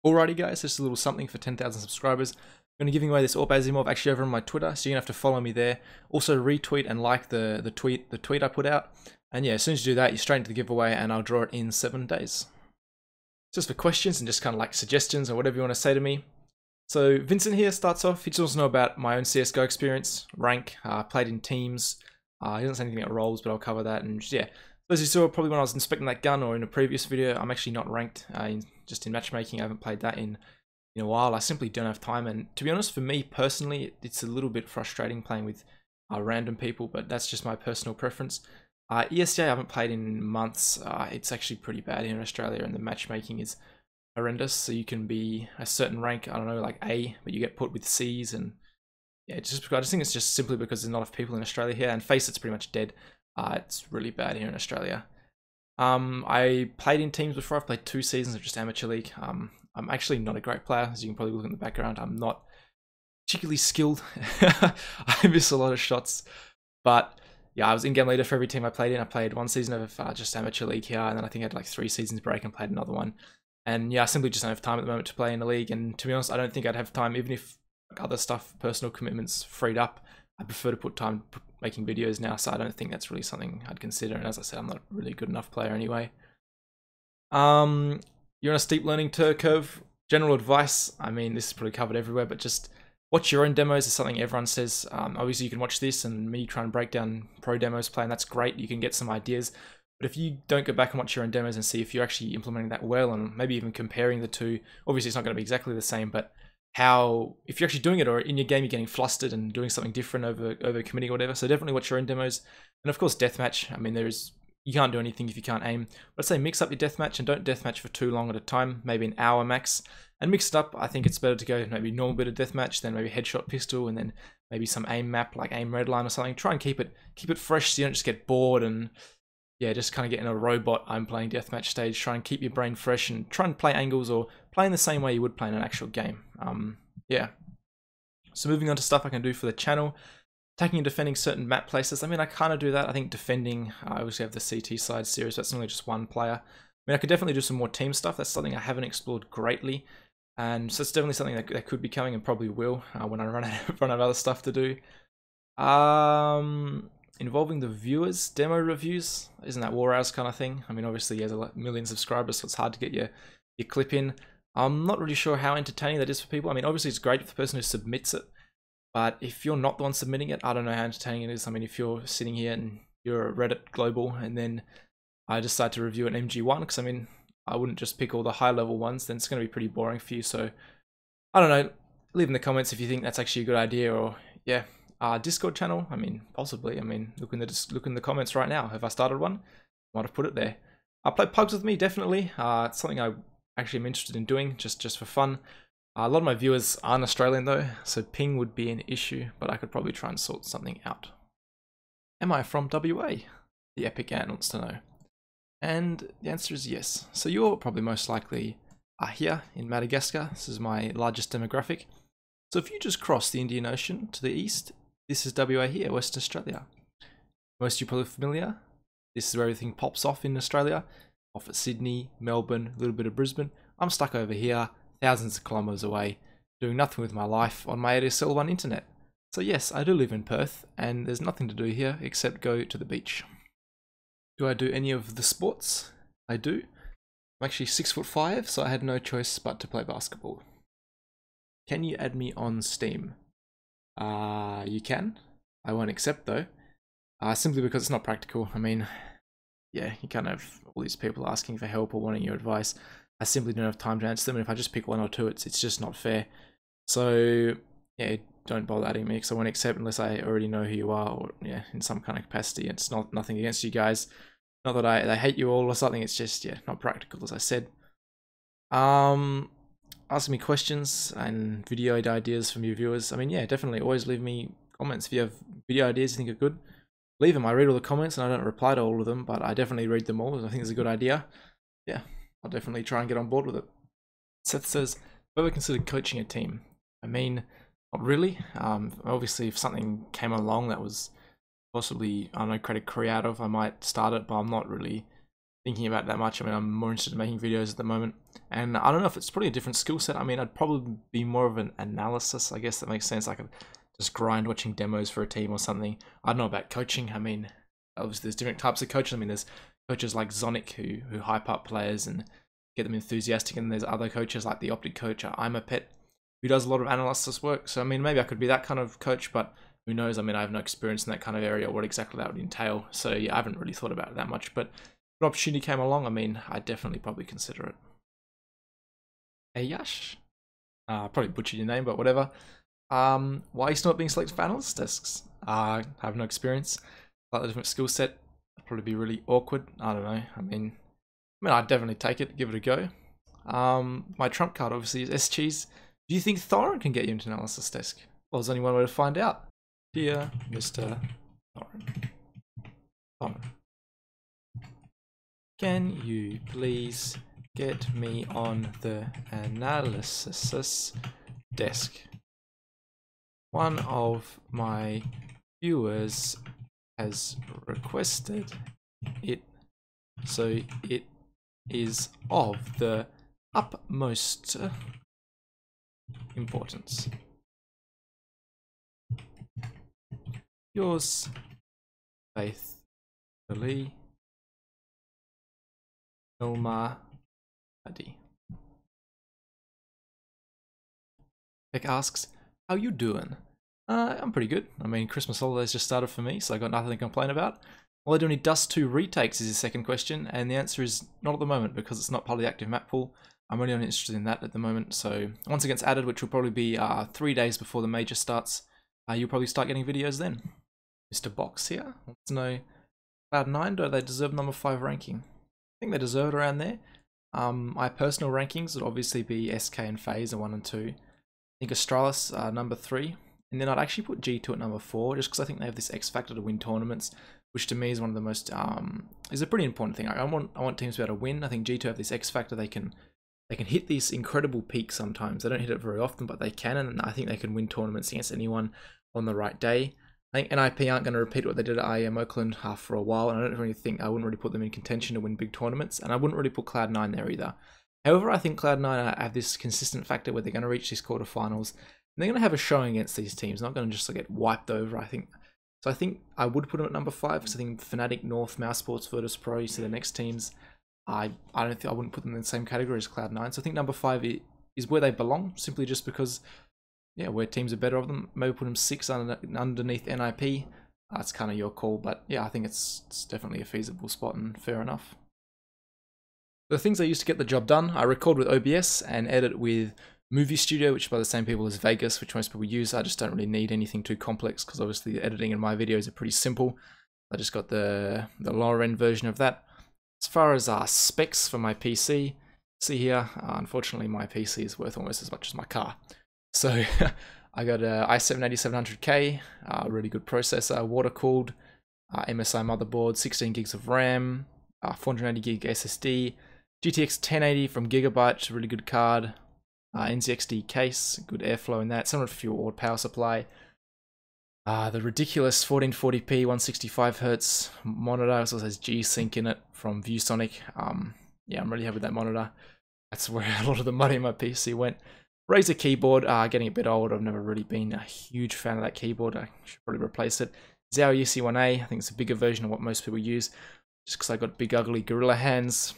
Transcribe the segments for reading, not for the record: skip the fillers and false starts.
Alrighty guys, just a little something for 10,000 subscribers. I'm going to be giving away this AWP Azimov actually over on my Twitter, so you're going to have to follow me there. Also retweet and like the tweet I put out. And yeah, as soon as you do that, you're straight into the giveaway and I'll draw it in 7 days. Just for questions and just kind of like suggestions or whatever you want to say to me. So Vincent here starts off. He just wants to know about my own CSGO experience, rank, played in teams. He doesn't say anything about roles, but I'll cover that. And yeah, as you saw probably when I was inspecting that gun or in a previous video, I'm actually not ranked just in matchmaking. I haven't played that in a while. I simply don't have time. And to be honest, for me personally, it's a little bit frustrating playing with random people, but that's just my personal preference. ESJ I haven't played in months. It's actually pretty bad here in Australia, and the matchmaking is horrendous. So you can be a certain rank, I don't know, like A, but you get put with C's, and yeah, I just think it's just simply because there's not enough people in Australia here, and Face It's pretty much dead. It's really bad here in Australia. I played in teams before. I've played 2 seasons of just amateur league. I'm actually not a great player, as you can probably look in the background. I'm not particularly skilled. I miss a lot of shots, but yeah, I was in-game leader for every team I played in. I played 1 season of just amateur league here, and then I think I had like 3 seasons break and played another one. And yeah, I simply just don't have time at the moment to play in the league. And to be honest, I don't think I'd have time, even if like, other stuff, personal commitments freed up. I prefer to put time making videos now, so I don't think that's really something I'd consider. And as I said, I'm not a really good enough player anyway. You're on a steep learning curve. General advice, I mean, this is probably covered everywhere, but just watch your own demos is something everyone says. Obviously, you can watch this and me try and break down pro demos play, and that's great. You can get some ideas. But if you don't go back and watch your own demos and see if you're actually implementing that well, and maybe even comparing the two, obviously it's not going to be exactly the same, but how, if you're actually doing it, or in your game you're getting flustered and doing something different over committing or whatever. So definitely watch your own demos. And of course deathmatch, I mean, you can't do anything if you can't aim. But I'd say mix up your deathmatch and don't deathmatch for too long at a time, maybe an hour max. And mix it up. I think it's better to go maybe normal bit of deathmatch, then maybe headshot pistol, and then maybe some aim map like aim redline or something. Try and keep it fresh so you don't just get bored and yeah, just kind of get in a robot I'm playing deathmatch stage. Try and keep your brain fresh and try and play angles or play in the same way you would play in an actual game. Yeah. So moving on to stuff I can do for the channel. Attacking and defending certain map places. I mean, I kind of do that. I think defending, I obviously have the CT side series, but that's only just one player. I mean, I could definitely do some more team stuff. That's something I haven't explored greatly. And so it's definitely something that could be coming and probably will when I run out of other stuff to do. Involving the viewers, demo reviews, isn't that War Hours kind of thing? I mean, obviously he has a million subscribers, so it's hard to get your clip in. I'm not really sure how entertaining that is for people. I mean, obviously it's great for the person who submits it, but if you're not the one submitting it, I don't know how entertaining it is. I mean, if you're sitting here and you're a Reddit global, and then I decide to review an MG1, because I mean, I wouldn't just pick all the high level ones, then it's going to be pretty boring for you. So I don't know, leave in the comments if you think that's actually a good idea, or yeah. Discord channel, I mean, possibly. I mean, look in the comments right now. Have I started one? Might have put it there. Play pugs with me, definitely. It's something I actually am interested in doing, just for fun. A lot of my viewers aren't Australian though, so ping would be an issue, but I could probably try and sort something out. Am I from WA? The Epic Ant wants to know. And the answer is yes. So you're probably most likely here in Madagascar. This is my largest demographic. So if you just cross the Indian Ocean to the east, this is WA here, West Australia. Most of you probably familiar. This is where everything pops off in Australia. Off at Sydney, Melbourne, a little bit of Brisbane. I'm stuck over here, thousands of kilometres away, doing nothing with my life on my ADSL1 internet. So yes, I do live in Perth, and there's nothing to do here except go to the beach. Do I do any of the sports? I do. I'm actually 6'5", so I had no choice but to play basketball. Can you add me on Steam? You can. I won't accept though. Simply because it's not practical. I mean, yeah, you can't have all these people asking for help or wanting your advice. I simply don't have time to answer them, and if I just pick 1 or 2, it's just not fair. So yeah, don't bother adding me, because I won't accept unless I already know who you are, or yeah, in some kind of capacity. It's nothing against you guys. Not that I hate you all or something. It's just yeah, not practical, as I said. Ask me questions and video ideas from your viewers. I mean, yeah, definitely always leave me comments if you have video ideas you think are good. Leave them. I read all the comments and I don't reply to all of them, but I definitely read them all. I think it's a good idea. Yeah, I'll definitely try and get on board with it. Seth says, have you ever considered coaching a team? I mean, not really. Obviously, if something came along that was possibly, I don't know, create a career out of, I might start it, but I'm not really thinking about it that much. I mean, I'm more interested in making videos at the moment. And I don't know if it's probably a different skill set. I mean, I'd probably be more of an analysis. I guess that makes sense. I could just grind watching demos for a team or something. I don't know about coaching. I mean, obviously there's different types of coaches. I mean, there's coaches like Zonic who hype up players and get them enthusiastic. And there's other coaches like the Optic coach, Elmapuddy, who does a lot of analysis work. So, I mean, maybe I could be that kind of coach, but who knows? I mean, I have no experience in that kind of area or what exactly that would entail. So, yeah, I haven't really thought about it that much. But if an opportunity came along, I mean, I'd definitely probably consider it. Hey, Yash. Probably butchered your name, but whatever. Why are you still not being selected for analyst desks? I have no experience. Like a different skill set, it'd probably be really awkward. I don't know. I mean, I'd definitely take it, give it a go. My trump card obviously is S-Cheese. Do you think Thorin can get you into an analysis desk? Well, there's only one way to find out. Dear Mr. Thorin, can you please get me on the analysis desk? One of my viewers has requested it, so it is of the utmost importance. Yours faithfully, Elmapuddy. Beck asks, how you doing? I'm pretty good. I mean, Christmas holidays just started for me, so I got nothing to complain about. Will I do any Dust 2 retakes is his second question, and the answer is not at the moment because it's not part of the active map pool. I'm only interested in that at the moment, so once it gets added, which will probably be 3 days before the major starts, you'll probably start getting videos then. Mr. Box here wants to know, Cloud9, do they deserve number 5 ranking? I think they deserve it around there. My personal rankings would obviously be SK and FaZe at 1 and 2. I think Astralis number 3. And then I'd actually put G2 at number 4, just because I think they have this X factor to win tournaments, which to me is one of the most is a pretty important thing. I want teams to be able to win. I think G2 have this X factor. They can hit these incredible peaks sometimes. They don't hit it very often, but they can, and I think they can win tournaments against anyone on the right day. I think NIP aren't going to repeat what they did at IEM Oakland for a while, and I don't really think I wouldn't really put them in contention to win big tournaments, and I wouldn't really put Cloud9 there either. However, I think Cloud9 have this consistent factor where they're going to reach these quarterfinals. And they're going to have a showing against these teams, not going to just get wiped over, I think. So I think I would put them at number 5, because I think Fnatic, North, Mouse Sports, Virtus Pro, you see the next teams. I wouldn't put them in the same category as Cloud9. So I think number 5 is where they belong, simply just because, yeah, where teams are better of them. Maybe put them 6 underneath NIP. That's kind of your call, but yeah, I think it's definitely a feasible spot and fair enough. The things I use to get the job done, I record with OBS and edit with Movie Studio, which is by the same people as Vegas, which most people use. I just don't really need anything too complex because obviously the editing in my videos are pretty simple. I just got the lower end version of that. As far as specs for my PC, see here, unfortunately my PC is worth almost as much as my car. So I got a i7-8700K, really good processor, water cooled, MSI motherboard, 16 gigs of RAM, 480 gig SSD, GTX 1080 from Gigabyte, really good card. NZXT case, good airflow in that, 700 watt power supply. The ridiculous 1440p 165Hz monitor also has G-Sync in it from ViewSonic. Yeah, I'm really happy with that monitor. That's where a lot of the money in my PC went. Razer keyboard, getting a bit old. I've never really been a huge fan of that keyboard. I should probably replace it. Zhao UC1A, I think it's a bigger version of what most people use, just because I got big ugly gorilla hands.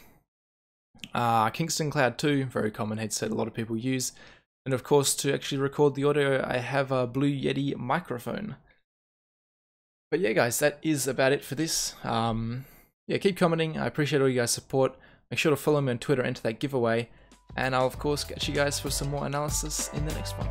Kingston Cloud 2, very common headset a lot of people use. And of course, to actually record the audio, I have a Blue Yeti microphone. But yeah, guys, that is about it for this. Yeah, keep commenting. I appreciate all you guys' support. Make sure to follow me on Twitter, enter that giveaway. And I'll, of course, catch you guys for some more analysis in the next one.